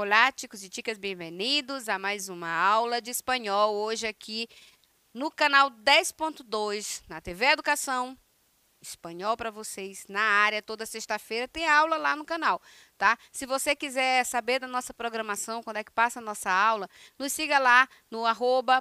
Olá, chicos e chicas, bem-vindos a mais uma aula de espanhol. Hoje aqui no canal 10.2, na TV Educação, espanhol para vocês, na área. Toda sexta-feira tem aula lá no canal, tá? Se você quiser saber da nossa programação, quando é que passa a nossa aula, nos siga lá no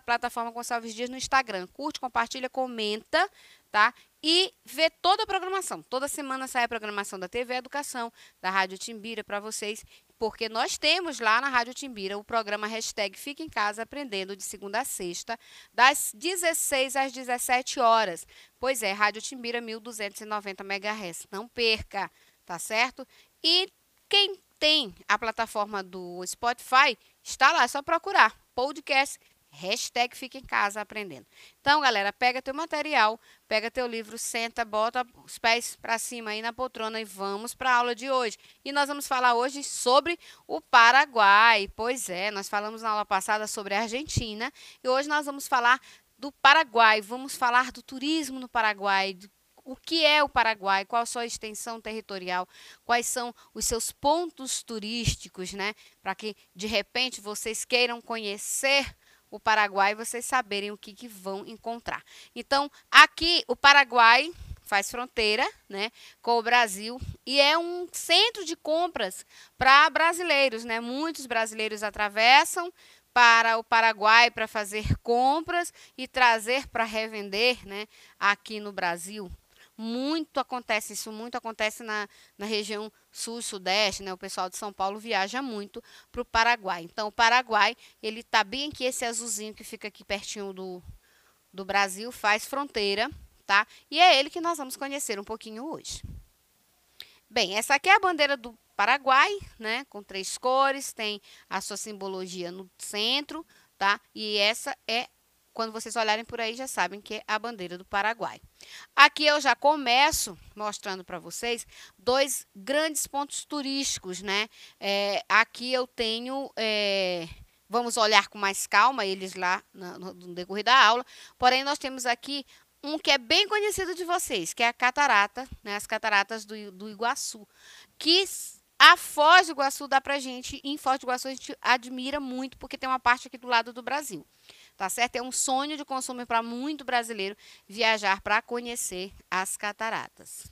@plataforma Gonçalves Dias no Instagram. Curte, compartilha, comenta, tá? E vê toda a programação. Toda semana sai a programação da TV Educação, da Rádio Timbira para vocês, porque nós temos lá na Rádio Timbira o programa hashtag Fica em Casa Aprendendo, de segunda a sexta, das 16 às 17 horas. Pois é, Rádio Timbira 1290 MHz. Não perca, tá certo? E quem tem a plataforma do Spotify, está lá, é só procurar podcast hashtag Fica em Casa Aprendendo. Então, galera, pega teu material, pega teu livro, senta, bota os pés para cima aí na poltrona e vamos para a aula de hoje. E nós vamos falar hoje sobre o Paraguai. Pois é, nós falamos na aula passada sobre a Argentina e hoje nós vamos falar do Paraguai. Vamos falar do turismo no Paraguai, o que é o Paraguai, qual a sua extensão territorial, quais são os seus pontos turísticos, né? Para que, de repente, vocês queiram conhecer o Paraguai, vocês saberem o que vão encontrar. Então, aqui o Paraguai faz fronteira, né, com o Brasil e é um centro de compras para brasileiros, né? Muitos brasileiros atravessam para o Paraguai para fazer compras e trazer para revender, né, aqui no Brasil. Muito acontece isso, muito acontece na região sul e sudeste, né? O pessoal de São Paulo viaja muito para o Paraguai. Então, o Paraguai, ele está bem aqui, esse azulzinho que fica aqui pertinho do Brasil, faz fronteira, tá? E é ele que nós vamos conhecer um pouquinho hoje. Bem, essa aqui é a bandeira do Paraguai, né? Com 3 cores, tem a sua simbologia no centro, tá? E essa é, quando vocês olharem por aí, já sabem que é a bandeira do Paraguai. Aqui eu já começo mostrando para vocês 2 grandes pontos turísticos, né? Aqui eu tenho, vamos olhar com mais calma eles lá no decorrer da aula, porém nós temos aqui um que é bem conhecido de vocês, que é a catarata, né? As cataratas do Iguaçu, que a Foz do Iguaçu dá pra gente, em Foz do Iguaçu a gente admira muito, porque tem uma parte aqui do lado do Brasil. Tá certo? É um sonho de consumo para muito brasileiro viajar para conhecer as cataratas.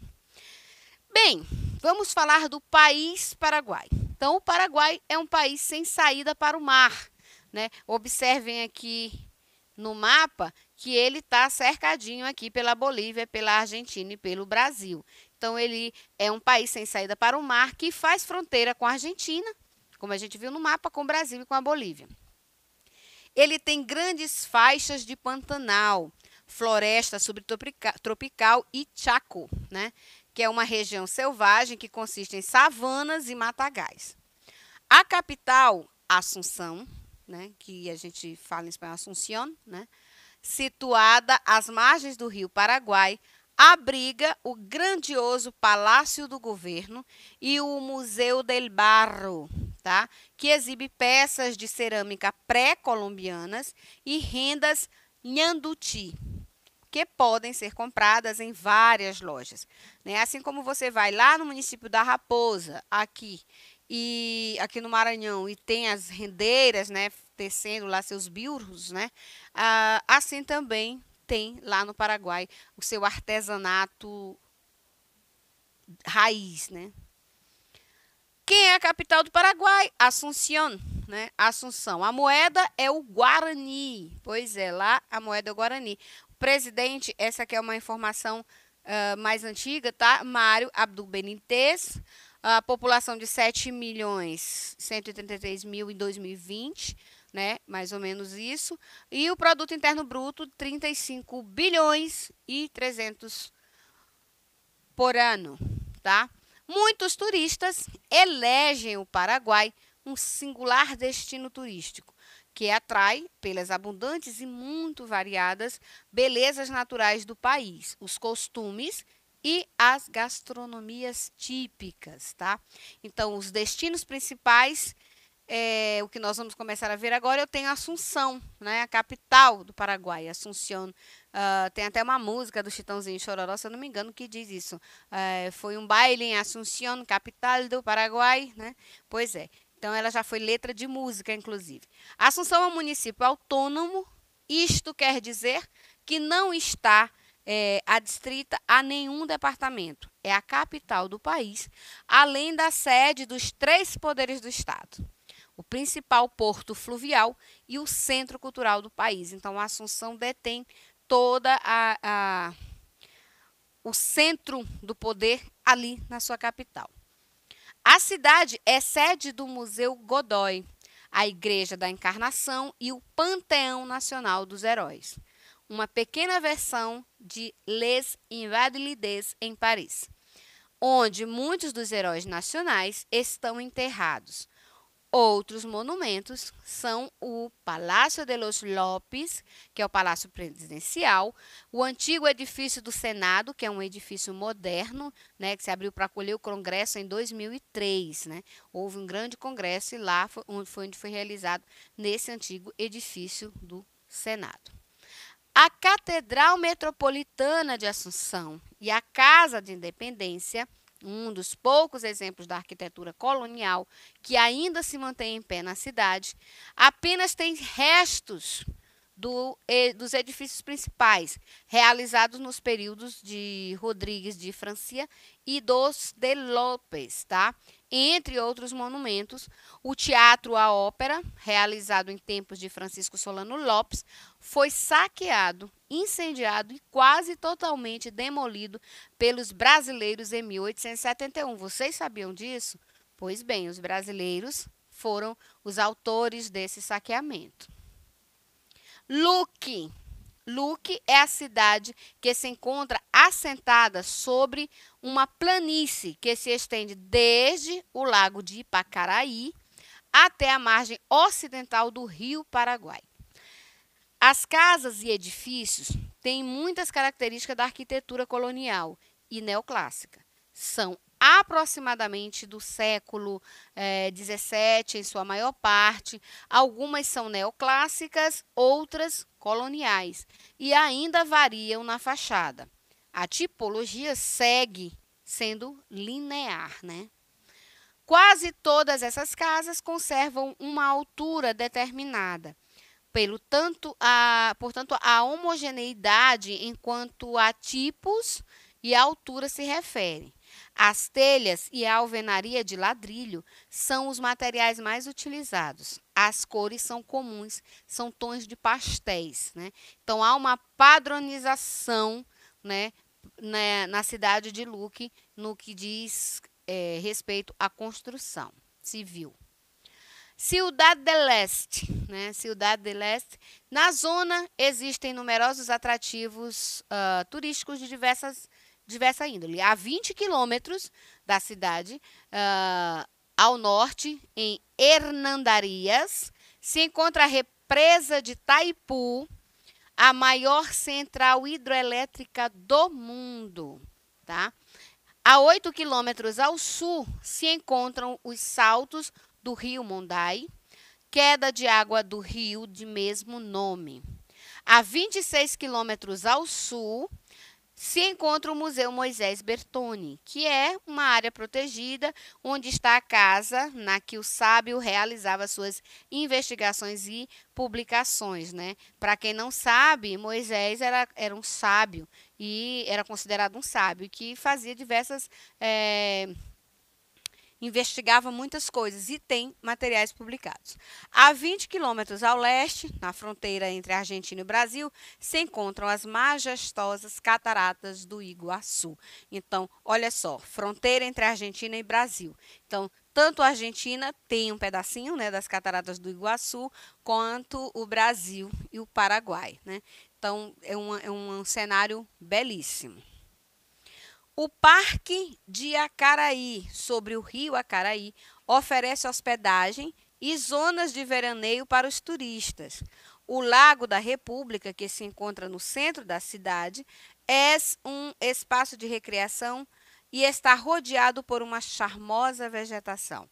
Bem, vamos falar do país Paraguai. Então, o Paraguai é um país sem saída para o mar, né? Observem aqui no mapa que ele está cercadinho aqui pela Bolívia, pela Argentina e pelo Brasil. Então, ele é um país sem saída para o mar que faz fronteira com a Argentina, como a gente viu no mapa, com o Brasil e com a Bolívia. Ele tem grandes faixas de Pantanal, floresta subtropical e Chaco, né? Que é uma região selvagem que consiste em savanas e matagais. A capital, Assunção, né? Que a gente fala em espanhol Asunción, né? Situada às margens do rio Paraguai, abriga o grandioso Palácio do Governo e o Museu del Barro, tá? Que exibe peças de cerâmica pré-colombianas e rendas nhanduti, que podem ser compradas em várias lojas, né? Assim como você vai lá no município da Raposa, aqui no Maranhão, e tem as rendeiras, né, tecendo lá seus biurros, né? Assim também tem lá no Paraguai o seu artesanato raiz, né? Quem é a capital do Paraguai? Assunción, né? Assunção. A moeda é o Guarani. Pois é, lá a moeda é o Guarani. O presidente, essa aqui é uma informação mais antiga, tá? Mário Abdo Benítez. A população de 7.133.000 em 2020, né? Mais ou menos isso. E o produto interno bruto, 35 bilhões e 300 por ano, tá? Muitos turistas elegem o Paraguai um singular destino turístico, que atrai pelas abundantes e muito variadas belezas naturais do país, os costumes e as gastronomias típicas, tá? Então, os destinos principais, o que nós vamos começar a ver agora, eu tenho Assunção, né? A capital do Paraguai, Assunción. Tem até uma música do Chitãozinho e Chororó, se eu não me engano, que diz isso. Foi um baile em Assunción, capital do Paraguai, né? Pois é. Então, ela já foi letra de música, inclusive. Assunção é um município autônomo. Isto quer dizer que não está adstrita a nenhum departamento. É a capital do país, além da sede dos 3 poderes do Estado. O principal porto fluvial e o centro cultural do país. Então, a Assunção detém toda o centro do poder ali na sua capital. A cidade é sede do Museu Godoy, a Igreja da Encarnação e o Panteão Nacional dos Heróis, uma pequena versão de Les Invalides em Paris, onde muitos dos heróis nacionais estão enterrados. Outros monumentos são o Palácio de los López, que é o Palácio Presidencial, o antigo edifício do Senado, que é um edifício moderno, né, que se abriu para acolher o Congresso em 2003. Né? Houve um grande congresso e lá foi onde foi realizado nesse antigo edifício do Senado. A Catedral Metropolitana de Assunção e a Casa de Independência, um dos poucos exemplos da arquitetura colonial que ainda se mantém em pé na cidade, apenas tem restos dos edifícios principais, realizados nos períodos de Rodrigues de Francia e dos de López, tá? Entre outros monumentos, o Teatro à Ópera, realizado em tempos de Francisco Solano Lopes, foi saqueado, incendiado e quase totalmente demolido pelos brasileiros em 1871. Vocês sabiam disso? Pois bem, os brasileiros foram os autores desse saqueamento. Luque. Luque é a cidade que se encontra assentada sobre uma planície que se estende desde o lago de Ipacaraí até a margem ocidental do Rio Paraguai. As casas e edifícios têm muitas características da arquitetura colonial e neoclássica. São aproximadamente do século XVII, em sua maior parte. Algumas são neoclássicas, outras coloniais, e ainda variam na fachada. A tipologia segue sendo linear, né? Quase todas essas casas conservam uma altura determinada. Portanto, a homogeneidade enquanto a tipos e a altura se refere. As telhas e a alvenaria de ladrilho são os materiais mais utilizados. As cores são comuns, são tons de pastéis. Né? Então, há uma padronização, né, na cidade de Luque no que diz respeito à construção civil. Ciudad del Este, né? Ciudad del Este. Na zona existem numerosos atrativos turísticos de diversa índole. A 20 quilômetros da cidade, ao norte, em Hernandarias, se encontra a represa de Taipu, a maior central hidroelétrica do mundo. Tá? A 8 quilômetros ao sul se encontram os saltos do rio Mondai, queda de água do rio de mesmo nome. A 26 quilômetros ao sul se encontra o Museu Moisés Bertoni, que é uma área protegida onde está a casa na que o sábio realizava suas investigações e publicações. Né? Para quem não sabe, Moisés era um sábio e era considerado um sábio que fazia diversas investigava muitas coisas e tem materiais publicados. A 20 quilômetros ao leste, na fronteira entre a Argentina e o Brasil, se encontram as majestosas cataratas do Iguaçu. Então, olha só, fronteira entre a Argentina e Brasil. Então, tanto a Argentina tem um pedacinho, né, das cataratas do Iguaçu, quanto o Brasil e o Paraguai. Né? Então, é um cenário belíssimo. O Parque de Acaraí, sobre o rio Acaraí, oferece hospedagem e zonas de veraneio para os turistas. O Lago da República, que se encontra no centro da cidade, é um espaço de recreação e está rodeado por uma charmosa vegetação.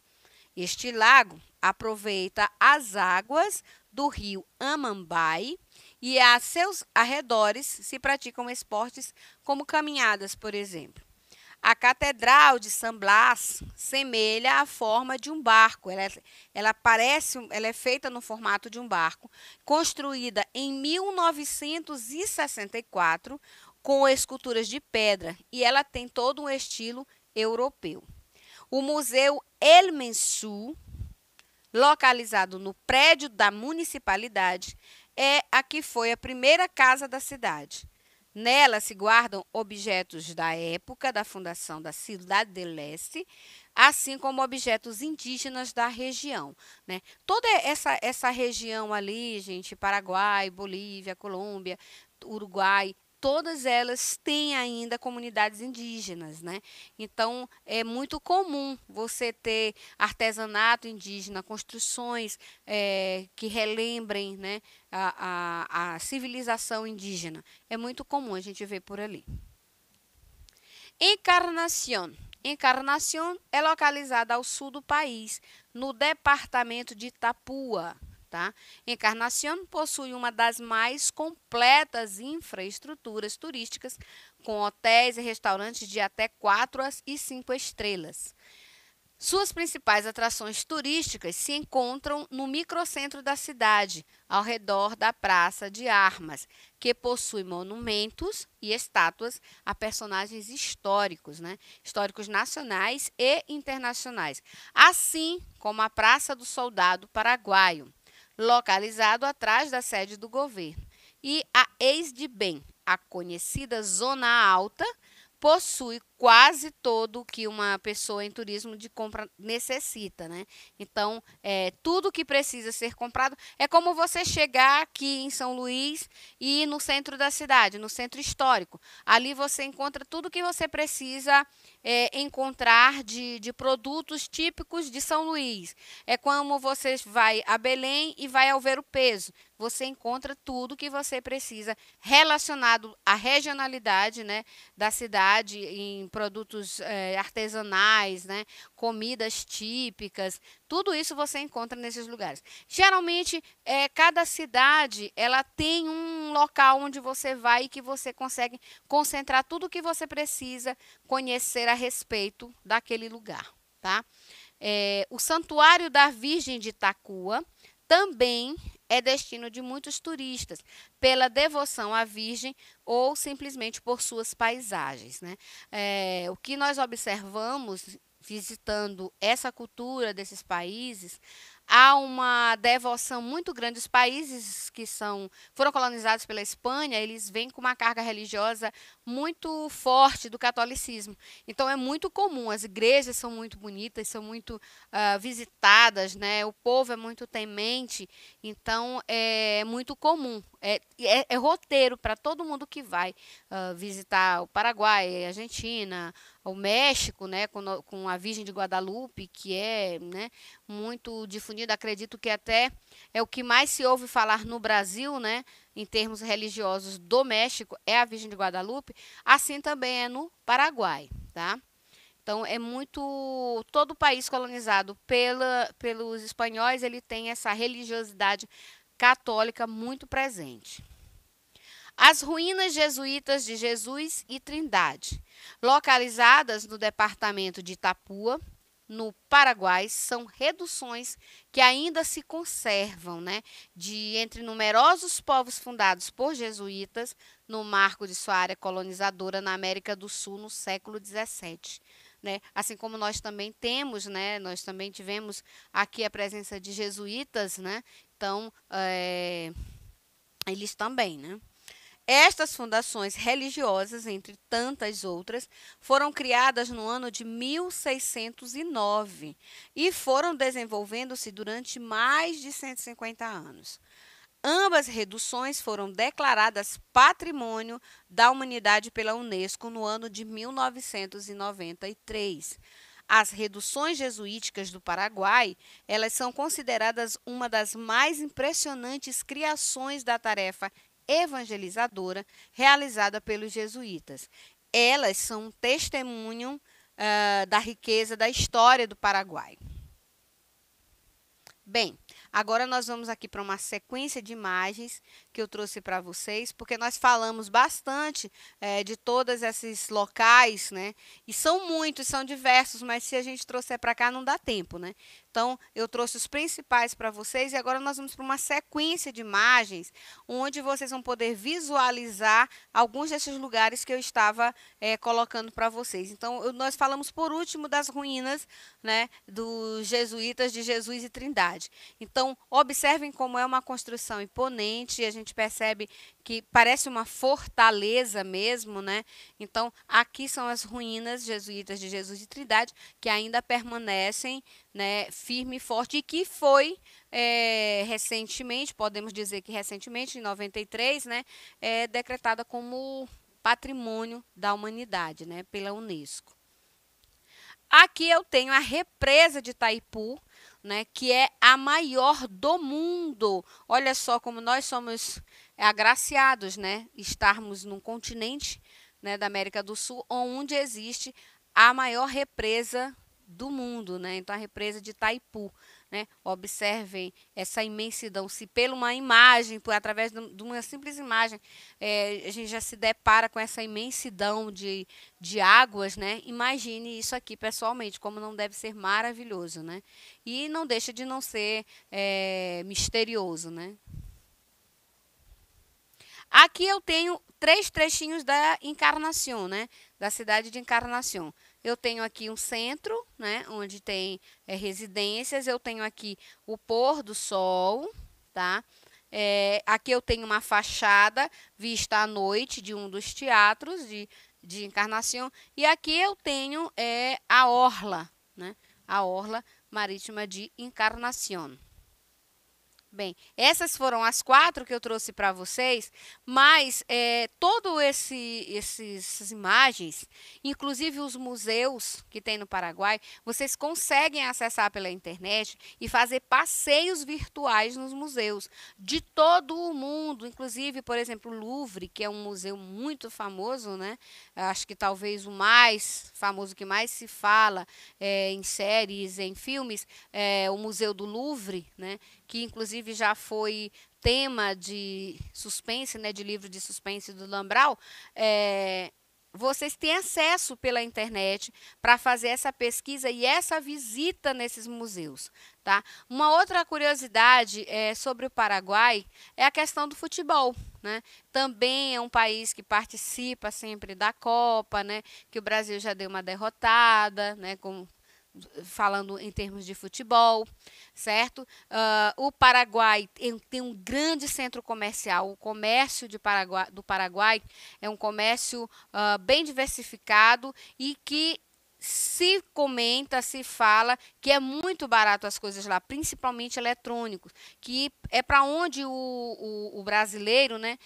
Este lago aproveita as águas do rio Amambai e a seus arredores se praticam esportes como caminhadas, por exemplo. A Catedral de San Blas semelha a forma de um barco. Ela é feita no formato de um barco, construída em 1964 com esculturas de pedra, e ela tem todo um estilo europeu. O Museu El Mensur, localizado no prédio da municipalidade, é a que foi a primeira casa da cidade. Nela se guardam objetos da época da fundação da Cidade del Este, assim como objetos indígenas da região, né? Toda essa região ali, gente, Paraguai, Bolívia, Colômbia, Uruguai, todas elas têm ainda comunidades indígenas, né? Então, é muito comum você ter artesanato indígena, construções que relembrem, né, a civilização indígena. É muito comum a gente ver por ali. Encarnación. Encarnación é localizada ao sul do país, no departamento de Itapúa. Tá? Encarnación possui uma das mais completas infraestruturas turísticas, com hotéis e restaurantes de até 4 e 5 estrelas. Suas principais atrações turísticas se encontram no microcentro da cidade, ao redor da Praça de Armas, que possui monumentos e estátuas a personagens históricos, né? Históricos nacionais e internacionais, assim como a Praça do Soldado Paraguaio, localizado atrás da sede do governo. E a Eis de Bem, a conhecida Zona Alta, possui quase todo o que uma pessoa em turismo de compra necessita, né? Então, tudo que precisa ser comprado é como você chegar aqui em São Luís e ir no centro da cidade, no centro histórico. Ali você encontra tudo que você precisa encontrar de produtos típicos de São Luís. É como você vai a Belém e vai ao Ver o Peso. Você encontra tudo que você precisa relacionado à regionalidade, né, da cidade, em produtos artesanais, né, comidas típicas, tudo isso você encontra nesses lugares. Geralmente, cada cidade ela tem um local onde você vai e que você consegue concentrar tudo o que você precisa conhecer a respeito daquele lugar, tá? O Santuário da Virgem de Itacua também é destino de muitos turistas, pela devoção à Virgem ou simplesmente por suas paisagens, né? O que nós observamos visitando essa cultura desses países, há uma devoção muito grande. Os países que foram colonizados pela Espanha, eles vêm com uma carga religiosa muito forte do catolicismo. Então é muito comum, as igrejas são muito bonitas, são muito visitadas, né? O povo é muito temente, então é muito comum. É roteiro para todo mundo que vai visitar o Paraguai, a Argentina, o México, né, com a Virgem de Guadalupe, que é, né, muito difundida. Acredito que até é o que mais se ouve falar no Brasil, né, em termos religiosos do México, é a Virgem de Guadalupe. Assim também é no Paraguai, tá? Então, todo o país colonizado pelos espanhóis, ele tem essa religiosidade católica muito presente. As ruínas jesuítas de Jesus e Trindade, localizadas no departamento de Itapúa, no Paraguai, são reduções que ainda se conservam, né, de entre numerosos povos fundados por jesuítas no marco de sua área colonizadora na América do Sul no século XVII. Né? Assim como nós também temos, né, nós também tivemos aqui a presença de jesuítas, né? Então, eles também, né? Estas fundações religiosas, entre tantas outras, foram criadas no ano de 1609 e foram desenvolvendo-se durante mais de 150 anos. Ambas reduções foram declaradas Patrimônio da Humanidade pela Unesco no ano de 1993. As reduções jesuíticas do Paraguai, elas são consideradas uma das mais impressionantes criações da tarefa evangelizadora realizada pelos jesuítas. Elas são um testemunho da riqueza da história do Paraguai. Bem, Agora nós vamos aqui para uma sequência de imagens que eu trouxe para vocês, porque nós falamos bastante de todos esses locais, né? E são muitos, são diversos, mas se a gente trouxer para cá não dá tempo, né? Então, eu trouxe os principais para vocês e agora nós vamos para uma sequência de imagens onde vocês vão poder visualizar alguns desses lugares que eu estava colocando para vocês. Então, nós falamos por último das ruínas, né, dos jesuítas de Jesus e Trindade. Então, observem como é uma construção imponente, a gente percebe que parece uma fortaleza mesmo, né? Então, aqui são as ruínas jesuítas de Jesus e Trindade, que ainda permanecem, né, firme e forte, e que foi recentemente, podemos dizer que recentemente, em 93, né, decretada como patrimônio da humanidade, né, pela Unesco. Aqui eu tenho a represa de Itaipu, né, que é a maior do mundo. Olha só como nós somos agraciados, né, estarmos num continente, né, da América do Sul, onde existe a maior represa do mundo, né? Então a represa de Itaipu, né? Observem essa imensidão. Se pela uma imagem, através de uma simples imagem, a gente já se depara com essa imensidão de águas, né? Imagine isso aqui pessoalmente, como não deve ser maravilhoso, né? E não deixa de não ser misterioso, né? Aqui eu tenho 3 trechinhos da Encarnação, né? Da cidade de Encarnação. Eu tenho aqui um centro, né? Onde tem residências. Eu tenho aqui o pôr do sol, tá? Aqui eu tenho uma fachada vista à noite de um dos teatros de Encarnação. E aqui eu tenho a orla, né? A orla marítima de Encarnação. Bem, essas foram as 4 que eu trouxe para vocês, mas todo essas imagens, inclusive os museus que tem no Paraguai, vocês conseguem acessar pela internet e fazer passeios virtuais nos museus de todo o mundo, inclusive, por exemplo, o Louvre, que é um museu muito famoso, né? Acho que talvez o mais famoso que mais se fala em séries, em filmes, o Museu do Louvre, né? Que inclusive já foi tema de suspense, né, de livro de suspense do Dan Brown, vocês têm acesso pela internet para fazer essa pesquisa e essa visita nesses museus, tá? Uma outra curiosidade sobre o Paraguai é a questão do futebol, né? Também é um país que participa sempre da Copa, né? Que o Brasil já deu uma derrotada, né? Falando em termos de futebol, certo? O Paraguai tem um grande centro comercial. O comércio do Paraguai é um comércio bem diversificado e que se comenta, se fala que é muito barato as coisas lá, principalmente eletrônicos, que é para onde o brasileiro, né,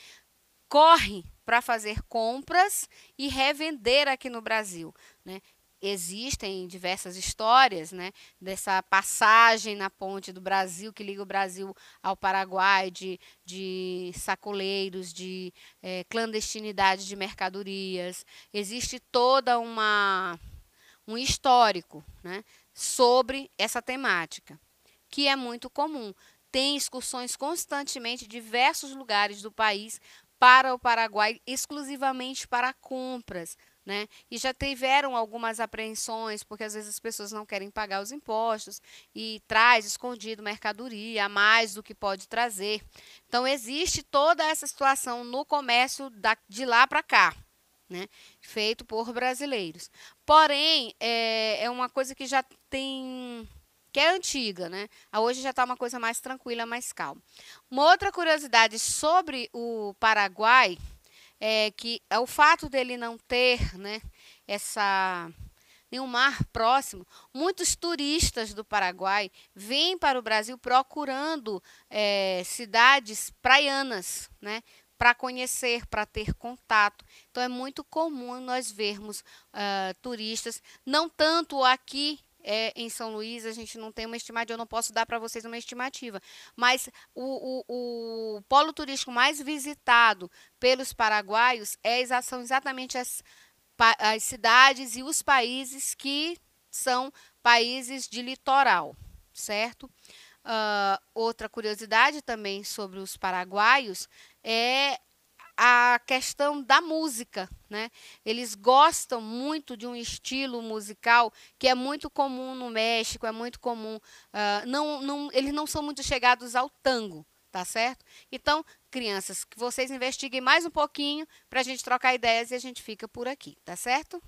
corre para fazer compras e revender aqui no Brasil, né? Existem diversas histórias, né, dessa passagem na ponte do Brasil, que liga o Brasil ao Paraguai, de sacoleiros, de clandestinidade de mercadorias. Existe toda um histórico, né, sobre essa temática, que é muito comum. Tem excursões constantemente de diversos lugares do país para o Paraguai, exclusivamente para compras, né? E já tiveram algumas apreensões, porque às vezes as pessoas não querem pagar os impostos e traz escondido mercadoria a mais do que pode trazer. Então, existe toda essa situação no comércio de lá para cá, né? Feito por brasileiros. Porém, é uma coisa que já tem... que é antiga, né? Hoje já está uma coisa mais tranquila, mais calma. Uma outra curiosidade sobre o Paraguai que é o fato dele não ter, né, nenhum mar próximo. Muitos turistas do Paraguai vêm para o Brasil procurando cidades praianas, né, para conhecer, para ter contato. Então é muito comum nós vermos turistas, não tanto aqui em São Luís, a gente não tem uma estimativa, eu não posso dar para vocês uma estimativa, mas o polo turístico mais visitado pelos paraguaios são exatamente as cidades e os países que são países de litoral, certo? Outra curiosidade também sobre os paraguaios é a questão da música, né? Eles gostam muito de um estilo musical que é muito comum no México, é muito comum. Eles não são muito chegados ao tango, tá certo? Então, crianças, que vocês investiguem mais um pouquinho para a gente trocar ideias e a gente fica por aqui, tá certo?